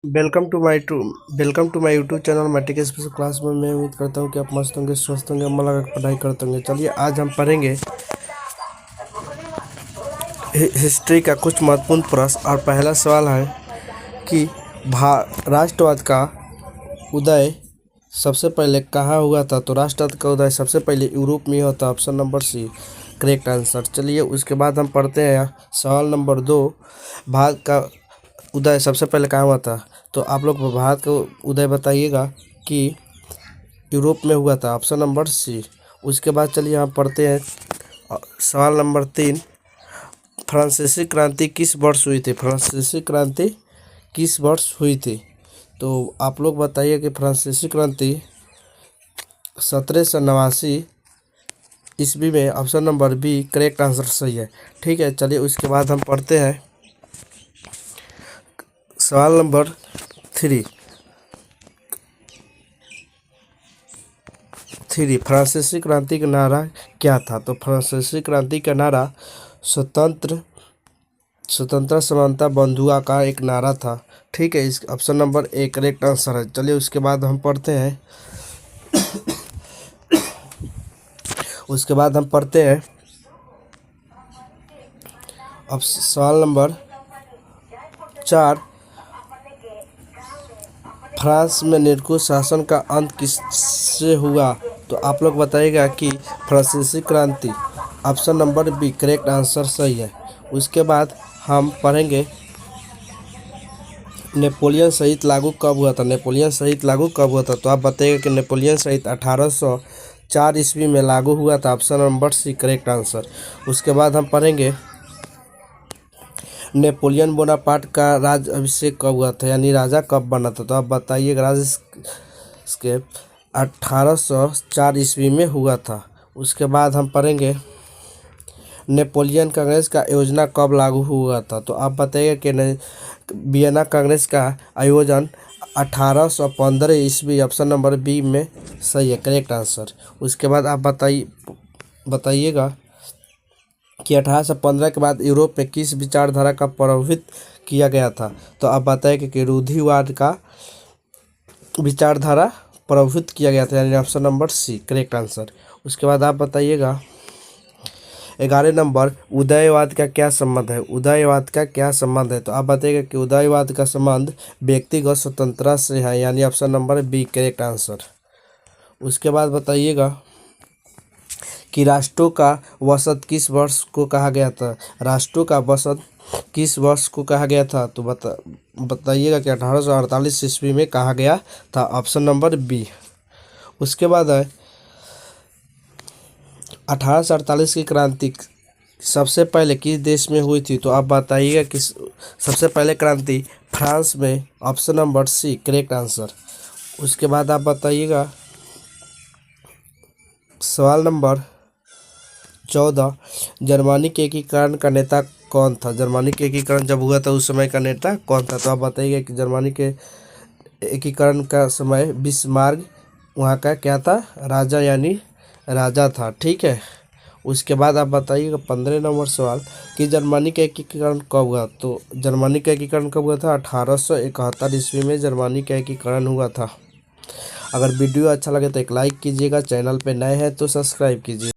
Welcome to my YouTube channel matric special class में। मैं उम्मीद करता हूँ कि आप मस्त होंगे, स्वस्थ होंगे, मन लगा के पढ़ाई करते होंगे। चलिए आज हम पढ़ेंगे हिस्ट्री का कुछ महत्वपूर्ण प्रश्न। और पहला सवाल है कि राष्ट्रवाद का उदय सबसे पहले कहाँ हुआ था। तो राष्ट्रवाद का उदय सबसे पहले यूरोप में हुआ था। Option number C correct answer. चलिए उसके बाद हम पढ़ते हैं सवाल नंबर 2। भारत का उदय सबसे पहले कहाँ हुआ था। तो आप लोग भारत का उदय बताइएगा कि यूरोप में हुआ था। Option number C. उसके बाद चलिए हम पढ़ते हैं सवाल नंबर 3। फ्रांसीसी क्रांति किस वर्ष हुई थी। फ्रांसीसी क्रांति किस वर्ष हुई थी। तो आप लोग बताइए कि फ्रांसीसी क्रांति 1789 ईस्वी में। Option number B correct answer सही है। ठीक है, चलिए उसके बाद हम पढ़ते हैं सवाल नंबर 3। फ्रांसीसी क्रांति का नारा क्या था। तो फ्रांसीसी क्रांति का नारा स्वतंत्र समानता बंधुआ का एक नारा था। ठीक है, इस option number A correct answer है। चलिए उसके बाद हम पढ़ते हैं अब सवाल नंबर 4। फ्रांस में निरंकुश शासन का अंत किससे हुआ। तो आप लोग बताइएगा कि फ्रांसीसी क्रांति। Option number B correct answer सही है। उसके बाद हम पढ़ेंगे नेपोलियन शहीद लागू कब हुआ था। नेपोलियन शहीद लागू कब हुआ था। तो आप बताइएगा कि नेपोलियन शहीद 1804 ईस्वी में लागू हुआ था। Option number C correct answer. उसके बाद हम पढ़ेंगे नेपोलियन बोनापार्ट का राज अभिषेक कब हुआ था, यानी राजा कब बना था। तो आप बताइएगा राज इसके 1804 ईस्वी में हुआ था। उसके बाद हम पढ़ेंगे नेपोलियन कांग्रेस का योजना कब लागू हुआ था। तो आप बताइएगा कि वियना कांग्रेस का आयोजन 1815 ईस्वी। ऑप्शन नंबर बी में सही है, करेक्ट आंसर। उसके बाद आप बताइएगा कि 1815 के बाद यूरोप में किस विचारधारा का प्रभावित किया गया था। तो आप बताइए कि रूढ़िवाद का विचारधारा प्रभावित किया गया था, यानी option number C correct answer. उसके बाद आप बताइएगा 11 नंबर उदारवाद का क्या संबंध है। उदारवाद का क्या संबंध है। तो आप बताइएगा कि उदारवाद का संबंध व्यक्तिगत स्वतंत्रता से है, यानी option number B correct answer. उसके बाद बताइएगा कि राष्ट्रों का वसंत किस वर्ष को कहा गया था। राष्ट्रों का वसंत किस वर्ष को कहा गया था। तो बताइएगा कि 1848 ईस्वी में कहा गया था। Option number B. उसके बाद है 1848 की क्रांति सबसे पहले किस देश में हुई थी। तो आप बताइएगा कि सबसे पहले क्रांति फ्रांस में। Option number C correct answer. उसके बाद आप बताइएगा सवाल नंबर 14। जर्मनी के एकीकरण का नेता कौन था। जर्मनी के एकीकरण जब हुआ था उस समय का नेता कौन था। तो आप बताइएगा कि जर्मनी के एकीकरण का समय बिस्मार्क वहाँ का क्या था, राजा, यानी राजा था। ठीक है, उसके बाद आप बताइएगा 15 नंबर सवाल कि जर्मनी का एकीकरण कब हुआ। तो जर्मनी का एकीकरण कब हुआ था। 1871 ईस्वी में जर्मनी का एकीकरण हुआ था। अगर वीडियो अच्छा लगे तो एक लाइक कीजिएगा, चैनल पे नए हैं तो सब्सक्राइब कीजिए।